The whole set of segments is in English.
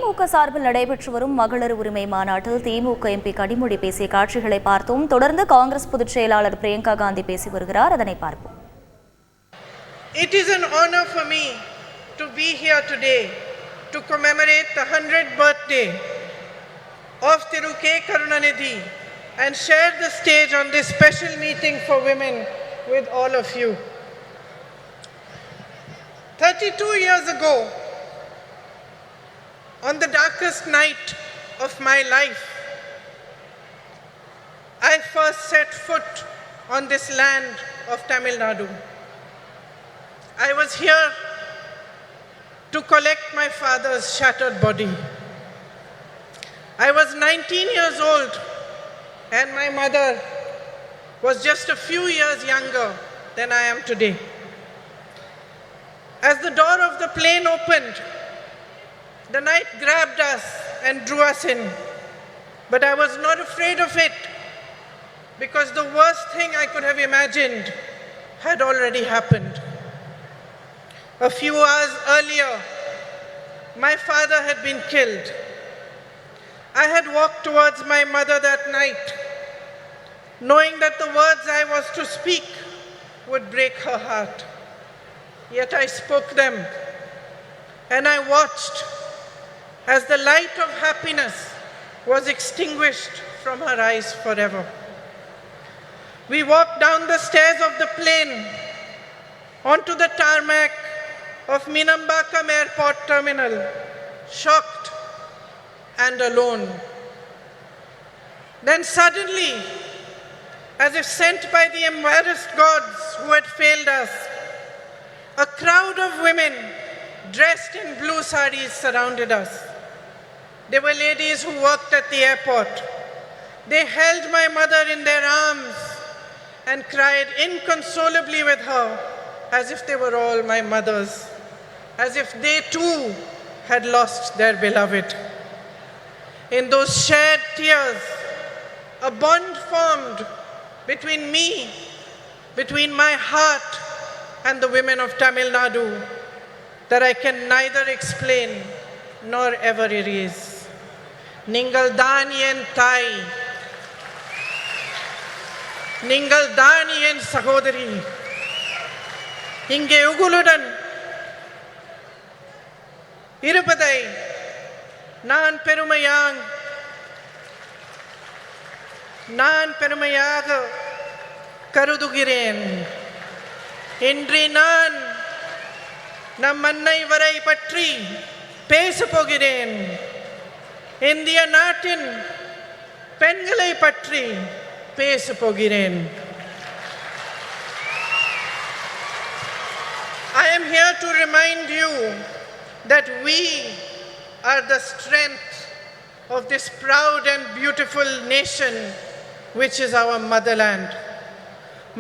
திமுக சார்பில் நடைபெற்று வரும் மகளிர் உரிமை மாநாட்டில் திமுக எம்பி கனிமொழி பேசிய காட்சிகளை பார்த்தோம். தொடர்ந்து காங்கிரஸ் பொதுச் செயலாளர் பிரியங்கா காந்தி பேசி வருகிறார். அதனை பார்ப்போம். It is an honor for me to be here today to commemorate the 100th birthday of Thiru K. Karunanidhi and share the stage on this special meeting for women with all of you. 32 years ago, on the darkest night of my life, I first set foot on this land of Tamil Nadu. I was here to collect my father's shattered body. I was 19 years old and my mother was just a few years younger than I am today. As the door of the plane opened, the night grabbed us and drew us in. But I was not afraid of it because the worst thing I could have imagined had already happened. A few hours earlier, my father had been killed. I had walked towards my mother that night, knowing that the words I was to speak would break her heart. Yet I spoke them, and I watched as the light of happiness was extinguished from her eyes forever. We walked down the stairs of the plane onto the tarmac of Minambakam Airport Terminal, shocked and alone. Then suddenly, as if sent by the embarrassed gods who had failed us, a crowd of women dressed in blue sarees surrounded us. They were ladies who worked at the airport. They held my mother in their arms and cried inconsolably with her as if they were all my mothers, as if they too had lost their beloved. In those shared tears, a bond formed between me, between my heart and the women of Tamil Nadu that I can neither explain nor ever erase. Ningal dhaan en thai, ningal dhaan en sahodari, inge uguludan iruppadai நான் பெருமையாக கருதுகிறேன். இன்று நான் நம் அன்னை வரை பற்றி பேசப் போகிறேன். இந்திய நாட்டின் பெண்களை பற்றி பேசப் போகிறேன். I am here to remind you that we are the strength of this proud and beautiful nation which is our motherland.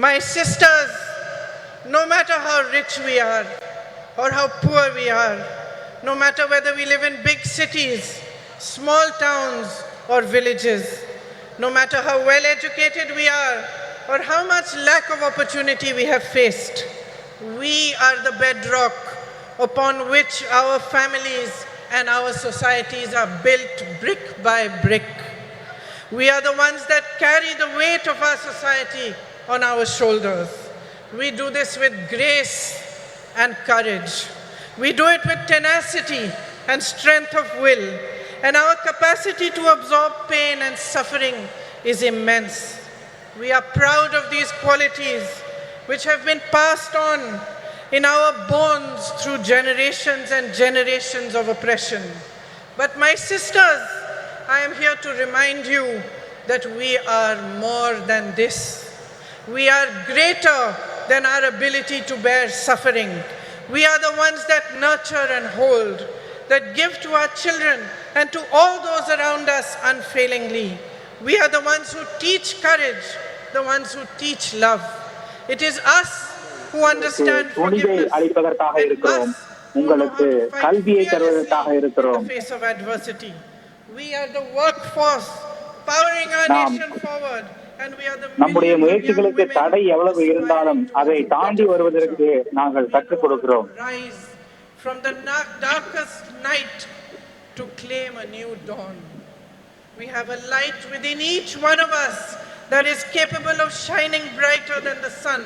My sisters, no matter how rich we are or how poor we are, no matter whether we live in big cities, small towns or villages, no matter how well educated we are or how much lack of opportunity we have faced, we are the bedrock upon which our families and our societies are built brick by brick. We are the ones that carry the weight of our society on our shoulders. We do this with grace and courage. We do it with tenacity and strength of will. And our capacity to absorb pain and suffering is immense. We are proud of these qualities which have been passed on in our bones through generations and generations of oppression. But my sisters, I am here to remind you that we are more than this. We are greater than our ability to bear suffering. We are the ones that nurture and hold, that give to our children and to all those around us unfailingly. We are the ones who teach courage, the ones who teach love. It is us who understand forgiveness and us who know how to fight fearlessly in the face of adversity. We are the workforce powering our nation forward, and we are the நம்முடைய முயற்சிகளுக்கு தடை எவ்வளவு இருந்தாலும் அதை தாண்டி வருவதற்கு நாங்கள் கற்றுக் கொடுக்கிறோம். Rise from the darkest night to claim a new dawn. We have a light within each one of us that is capable of shining brighter than the sun.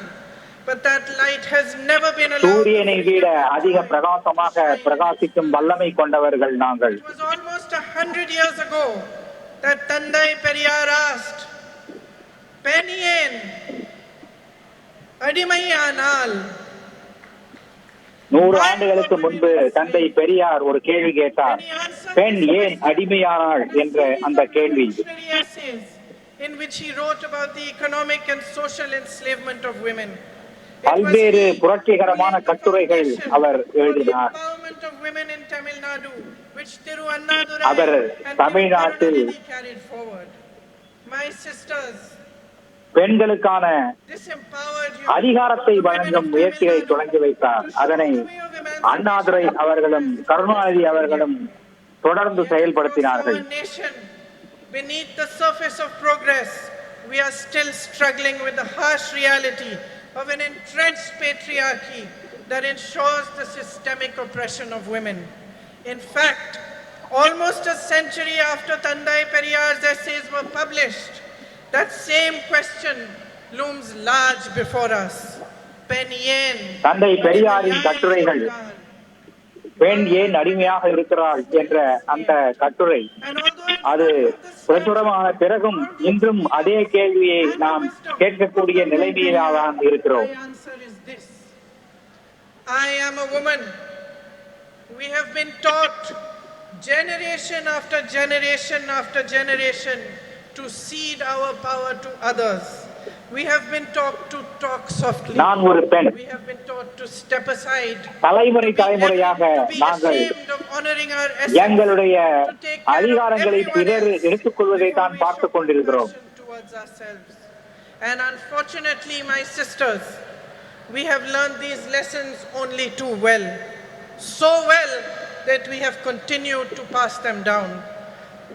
But that light has never been allowed. சூரியனை விட அதிக பிரகாசமாக பிரகாசிக்கும் வல்லமை கொண்டவர்கள் நாங்கள். It was almost 100 years ago that Tandai Periyar asked, "Pen yen adimayanal?" 100 ஆண்டுகளுக்கு முன்பு தந்தை பெரியார் ஒரு கேள்வி கேட்டார். பெண் ஏன் அடிமையானாள் என்ற அந்த கேள்வி. In which he wrote about the economic and social enslavement of women. பல்வேறு புரட்சிகரமான கட்டுரைகள் அவர் எழுதினார். அவர் தமிழ்நாட்டில் பெண்களுக்கான அதிகாரத்தை வழங்கும் முயற்சியை தொடங்கி வைத்தார். அதனை அண்ணாதுரை அவர்களும் கருணாநிதி அவர்களும் தொடர்ந்து செயல்படுத்தினார்கள். Beneath the surface of progress, we are still struggling with the harsh reality of an entrenched patriarchy that ensures the systemic oppression of women. In fact, almost a century after Tandai Periyar's essays were published, that same question looms large before us. தந்தை பெரியாரின் கட்டுரைகள் பெண் ஏன் அடிமையாக இருக்கிறாள் என்ற அந்த கட்டுரை அது பிரசுரமான பிறகும் இன்றும் அதே கேள்வியை நாம் கேட்கக்கூடிய நிலைமையில்தான் இருக்கிறோம். I am a woman. We have been taught generation after generation after generation to cede our power to others. We have been taught to talk softly. நான் ஒரு பெண். We have been taught to step aside. தலைமுறையாக நாங்கள் எங்களுடைய அதிகாரங்களை பிறர் எடுத்துக்கொள்வதை தான் பார்த்துக் கொண்டிருக்கிறோம். And unfortunately, my sisters, we have learned these lessons only too well. So well that we have continued to pass them down.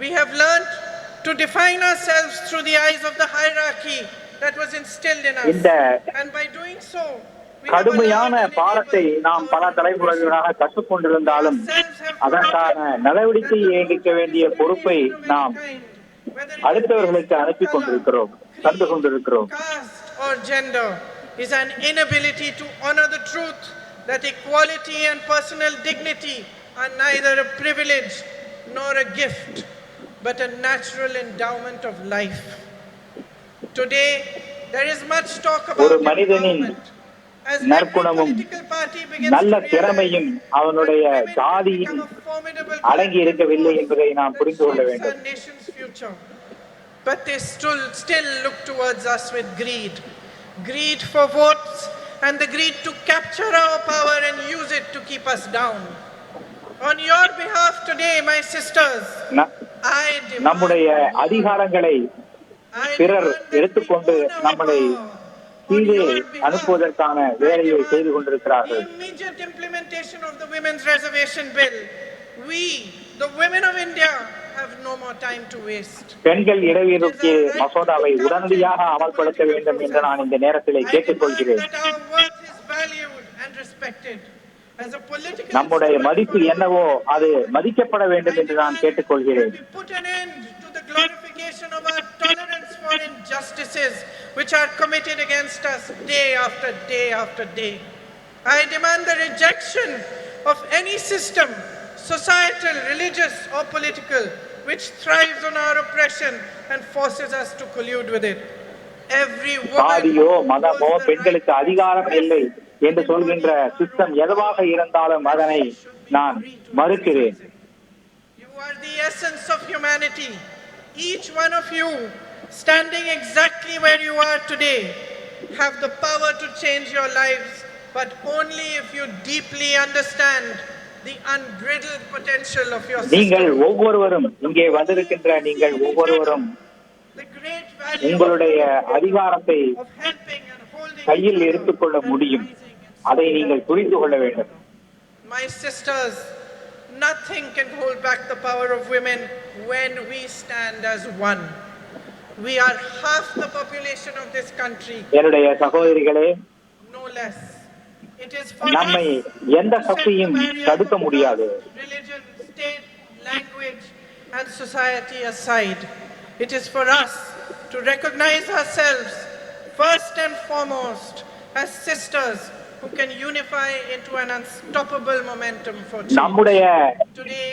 We have learned to define ourselves through the eyes of the hierarchy that was instilled in us, and by doing so கடுமையான பாடத்தை நாம் பல தலைமுறைகளாக கற்றுக்கொண்டிருந்தாலும் அதற்கான நடவடிக்கையை எடுக்க வேண்டிய பொறுப்பை நாம் அடுத்தவர்களுக்கு அனுப்பி கொண்டிருக்கிறோம், தந்து கொண்டிருக்கிறோம். Caste or gender is an inability to honor the truth that equality and personal dignity are neither a privilege nor a gift but a natural endowment of life. Today there is much talk about empowerment. நற்குணமும் நல்ல திறமையும் அவனுடைய ஜாதியில் அடங்கி இருக்கவில்லை என்பதை நாம் புரிந்து கொள்ள வேண்டும். But they still look towards us with greed for votes and the greed to capture our power and use it to keep us down. On your behalf today, my sisters, நம்முடைய அதிகாரங்களை பிறர் எடுத்துக்கொண்டு நம்மளை கீழே அனுப்புவதற்கான வேலையை செய்து கொண்டிருக்கிறார்கள். Immediate implementation of the women's reservation bill. We, the women of India, have no more time to waste. பெண்கள் இடஒதுக்கீடு மசோதாவை உடனடியாக அமல்படுத்த வேண்டும் என்று நான் இந்த நேரத்தில் கேட்டுக்கொள்கிறேன். நம்முடைய மதிப்பு என்னவோ அது மதிக்கப்பட வேண்டும் என்று நான் கேட்டுக்கொள்கிறேன். Glorification of our tolerance for injustices which are committed against us day after day after day. I demand the rejection of any system, societal, religious or political, which thrives on our oppression and forces us to collude with it. Every சாதியோ மதமோ பெண்களுக்கு அதிகாரம் இல்லை என்று சொல்கின்ற system எதுவாக இருந்தாலும் அதனை நான் மறுக்கிறேன். You are the essence of humanity. Each one of you, standing exactly where you are today, have the power to change your lives, but only if you deeply understand the unbridled potential of your system. நீங்கள் ஒவ்வொருவரும் இங்கே வந்திருக்கின்ற நீங்கள் ஒவ்வொருவரும் உங்களுடைய அதிகாரத்தை கையில் எடுத்துக்கொள்ள முடியும். அதை நீங்கள் புரிந்து கொள்ள வேண்டும். My sisters, nothing can hold back the power of women when we stand as one. We are half the population of this country. என்னுடைய சகோதரிகளே, no less. It is for நம்மை எந்த சக்தியும் தடுக்க முடியாது. religion, state, language and society aside. It is for us to recognize ourselves first and foremost as sisters who can unify into an unstoppable momentum for change. நம்முடைய Today,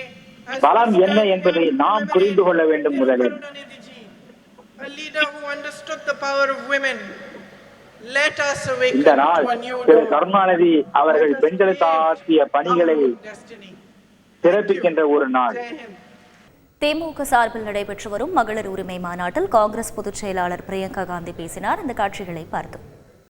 as பலம் we என்ன stand என்பதை here to நாம் புரிந்து கொள்ள வேண்டும் முதலில். a leader who understood the power of women. Let us awaken இந்த நாள் to a new Thiru dawn. Karunanidhi அவர்கள் Let us பெண்களுக்கு create ஆற்றிய பணிகளை our own destiny. சிறப்பிக்கின்ற ஒரு நாள். Jai Hind. திமுக சார்பில் நடைபெற்று வரும் மகளிர் உரிமை மாநாட்டில் காங்கிரஸ் பொதுச் செயலாளர் பிரியங்கா காந்தி பேசினார். அந்த காட்சிகளை பார்த்தோம்.